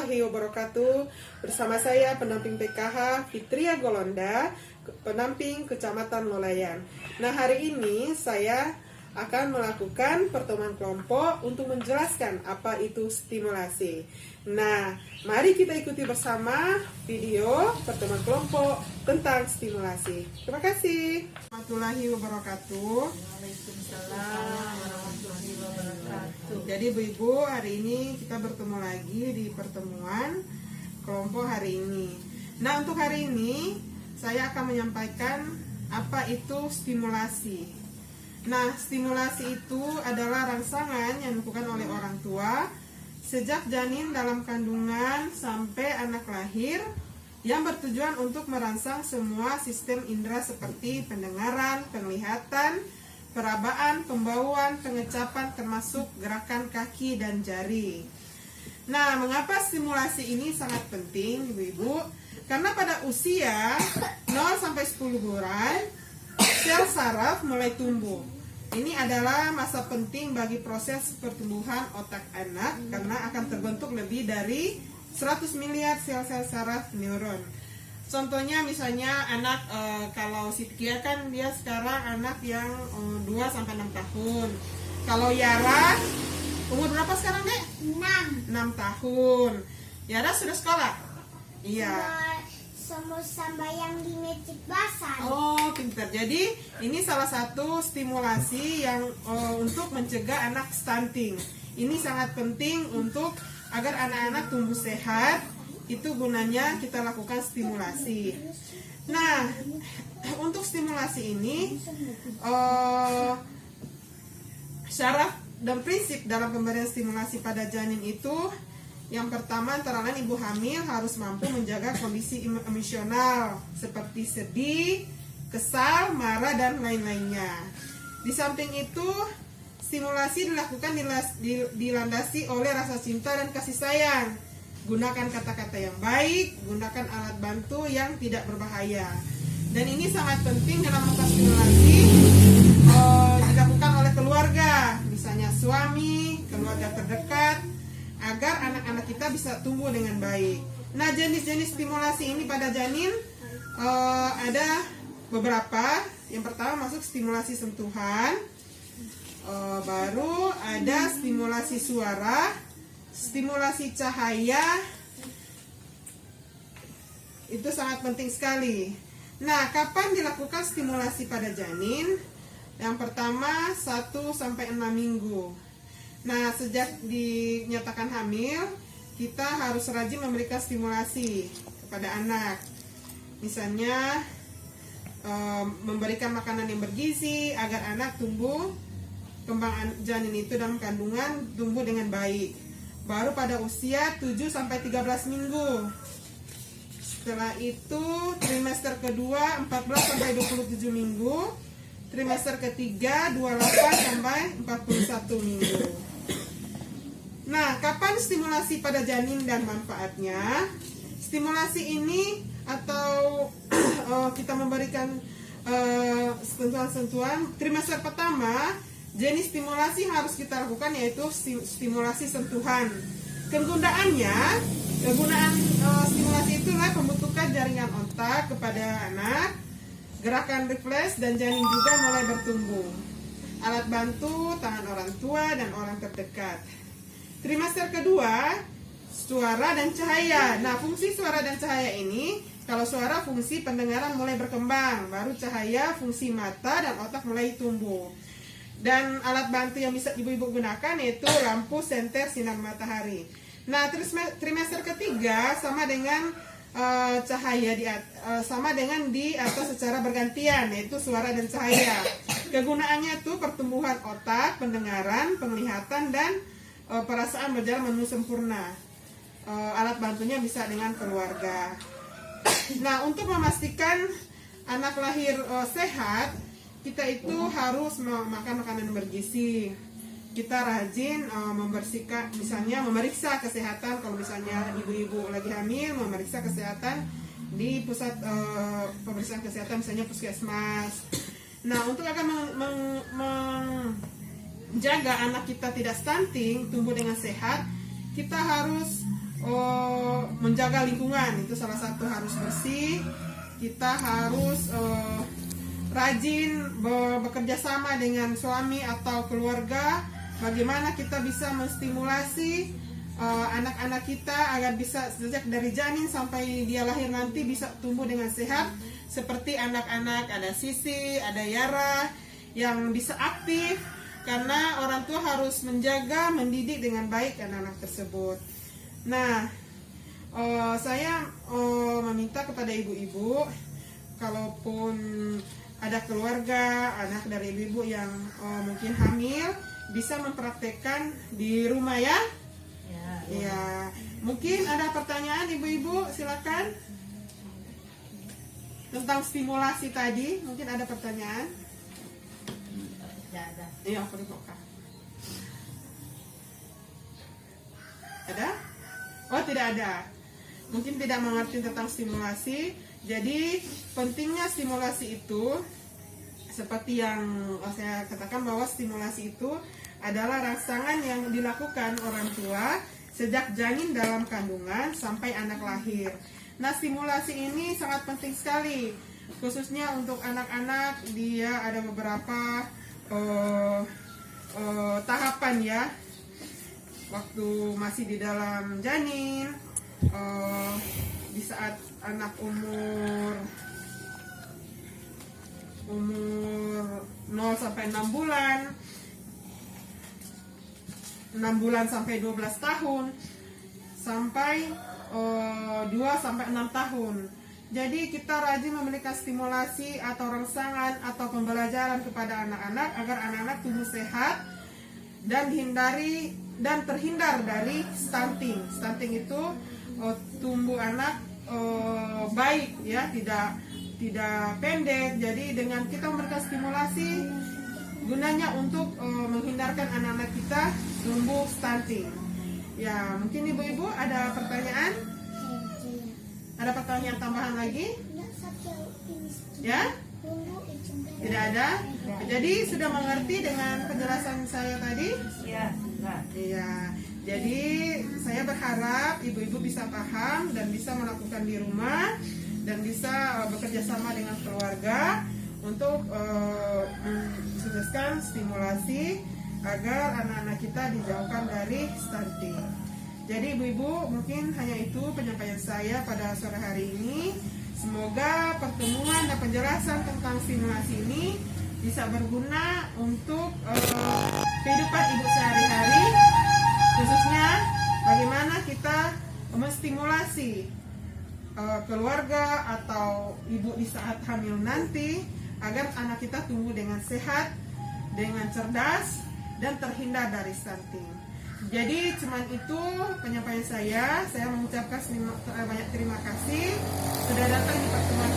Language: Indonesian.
warahmatullahi wabarakatuh. Bersama saya pendamping PKH Fitria Golonda, pendamping Kecamatan Lolayan. Nah, hari ini saya akan melakukan pertemuan kelompok untuk menjelaskan apa itu stimulasi. Nah, mari kita ikuti bersama video pertemuan kelompok tentang stimulasi. Terima kasih. Warahmatullahi wabarakatuh. Waalaikumsalam warahmatullahi wabarakatuh. Jadi Ibu-Ibu, hari ini kita bertemu lagi di pertemuan kelompok hari ini. Nah, untuk hari ini saya akan menyampaikan apa itu stimulasi. Nah, stimulasi itu adalah rangsangan yang dilakukan oleh orang tua sejak janin dalam kandungan sampai anak lahir yang bertujuan untuk merangsang semua sistem indera seperti pendengaran, penglihatan, perabaan, pembauan, pengecapan termasuk gerakan kaki dan jari. Nah, mengapa stimulasi ini sangat penting, Ibu-Ibu? Karena pada usia 0 sampai 10 bulan, sel saraf mulai tumbuh. Ini adalah masa penting bagi proses pertumbuhan otak anak karena akan terbentuk lebih dari 100 miliar sel-sel saraf neuron. Contohnya misalnya anak kalau Sitkia kan dia sekarang anak yang 2 sampai 6 tahun. Kalau Yara umur berapa sekarang, Dek? 6 tahun. Yara sudah sekolah? Iya. Sama yang di Magic Basan. Oh, pintar. Jadi ini salah satu stimulasi yang untuk mencegah anak stunting. Ini sangat penting untuk agar anak-anak tumbuh sehat. Itu gunanya kita lakukan stimulasi. Nah, untuk stimulasi ini syarat dan prinsip dalam pemberian stimulasi pada janin itu, yang pertama antara lain ibu hamil harus mampu menjaga kondisi emosional seperti sedih, kesal, marah, dan lain-lainnya. Di samping itu, stimulasi dilakukan dilandasi oleh rasa cinta dan kasih sayang. Gunakan kata-kata yang baik, gunakan alat bantu yang tidak berbahaya. Dan ini sangat penting dalam melakukan stimulasi dilakukan oleh keluarga, misalnya suami, keluarga terdekat, agar anak-anak kita bisa tumbuh dengan baik. Nah, jenis-jenis stimulasi ini pada janin ada beberapa. Yang pertama masuk stimulasi sentuhan, baru ada stimulasi suara, stimulasi cahaya. Itu sangat penting sekali. Nah, kapan dilakukan stimulasi pada janin? Yang pertama 1 sampai 6 minggu. Nah, sejak dinyatakan hamil, kita harus rajin memberikan stimulasi kepada anak. Misalnya memberikan makanan yang bergizi agar anak tumbuh, kembang janin itu dalam kandungan tumbuh dengan baik. Baru pada usia 7 sampai 13 minggu. Setelah itu trimester kedua 14 sampai 27 minggu. Trimester ketiga 28 sampai 41 minggu. Nah, kapan stimulasi pada janin dan manfaatnya? Stimulasi ini atau kita memberikan sentuhan-sentuhan trimester pertama, jenis stimulasi harus kita lakukan yaitu stimulasi sentuhan. Kegunaan stimulasi itulah pembentukan jaringan otak kepada anak, gerakan refleks, dan janin juga mulai bertumbuh. Alat bantu tangan orang tua dan orang terdekat. Trimester kedua, suara dan cahaya. Nah, fungsi suara dan cahaya ini, kalau suara fungsi pendengaran mulai berkembang, baru cahaya fungsi mata dan otak mulai tumbuh. Dan alat bantu yang bisa ibu-ibu gunakan yaitu lampu senter sinar matahari. Nah, trimester ketiga sama dengan sama dengan di atas secara bergantian, yaitu suara dan cahaya. Kegunaannya itu pertumbuhan otak, pendengaran, penglihatan, dan perasaan berjalan menuju sempurna. Alat bantunya bisa dengan keluarga. Nah, untuk memastikan anak lahir sehat, kita itu harus makan makanan bergizi. Kita rajin membersihkan, misalnya memeriksa kesehatan. Kalau misalnya ibu-ibu lagi hamil, memeriksa kesehatan di pusat pemeriksaan kesehatan, misalnya puskesmas. Nah, untuk akan menjaga anak kita tidak stunting, tumbuh dengan sehat, kita harus menjaga lingkungan. Itu salah satu, harus bersih. Kita harus rajin bekerja sama dengan suami atau keluarga. Bagaimana kita bisa menstimulasi anak-anak kita agar bisa sejak dari janin sampai dia lahir nanti bisa tumbuh dengan sehat. Seperti anak-anak ada Sisi, ada Yara yang bisa aktif, karena orang tua harus menjaga, mendidik dengan baik anak-anak tersebut. Nah, saya meminta kepada ibu-ibu, kalaupun ada keluarga, anak dari ibu-ibu yang mungkin hamil, bisa mempraktekkan di rumah ya. Ya, mungkin ada pertanyaan ibu-ibu, silakan. Tentang stimulasi tadi, mungkin ada pertanyaan? Tidak ada. Iya, aku dibuka. Ada? Oh, tidak ada. Mungkin tidak mengerti tentang stimulasi. Jadi, pentingnya stimulasi itu, seperti yang saya katakan, bahwa stimulasi itu adalah rangsangan yang dilakukan orang tua sejak janin dalam kandungan sampai anak lahir. Nah, stimulasi ini sangat penting sekali, khususnya untuk anak-anak. Dia ada beberapa tahapan ya, waktu masih di dalam janin, di saat anak umur 0 sampai 6 bulan, 6 bulan sampai 12 tahun, sampai 2 sampai 6 tahun. Jadi kita rajin memberikan stimulasi atau rangsangan atau pembelajaran kepada anak-anak agar anak-anak tumbuh sehat dan terhindar dari stunting. Stunting itu tumbuh anak baik ya, tidak pendek. Jadi dengan kita memberikan stimulasi, gunanya untuk menghindarkan anak-anak kita tumbuh stunting. Ya, mungkin ibu-ibu ada pertanyaan? Ada pertanyaan tambahan lagi? Ya? Tidak ada? Jadi sudah mengerti dengan penjelasan saya tadi? Iya, enggak. Iya. Jadi saya berharap ibu-ibu bisa paham dan bisa melakukan di rumah dan bisa bekerja sama dengan keluarga untuk mensukseskan stimulasi agar anak-anak kita dijauhkan dari stunting. Jadi ibu-ibu, mungkin hanya itu penyampaian saya pada sore hari ini. Semoga pertemuan dan penjelasan tentang stimulasi ini bisa berguna untuk kehidupan ibu sehari-hari, khususnya bagaimana kita menstimulasi keluarga atau ibu di saat hamil nanti agar anak kita tumbuh dengan sehat, dengan cerdas, dan terhindar dari stunting. Jadi cuman itu penyampaian saya. Saya mengucapkan banyak terima kasih sudah datang di pertemuan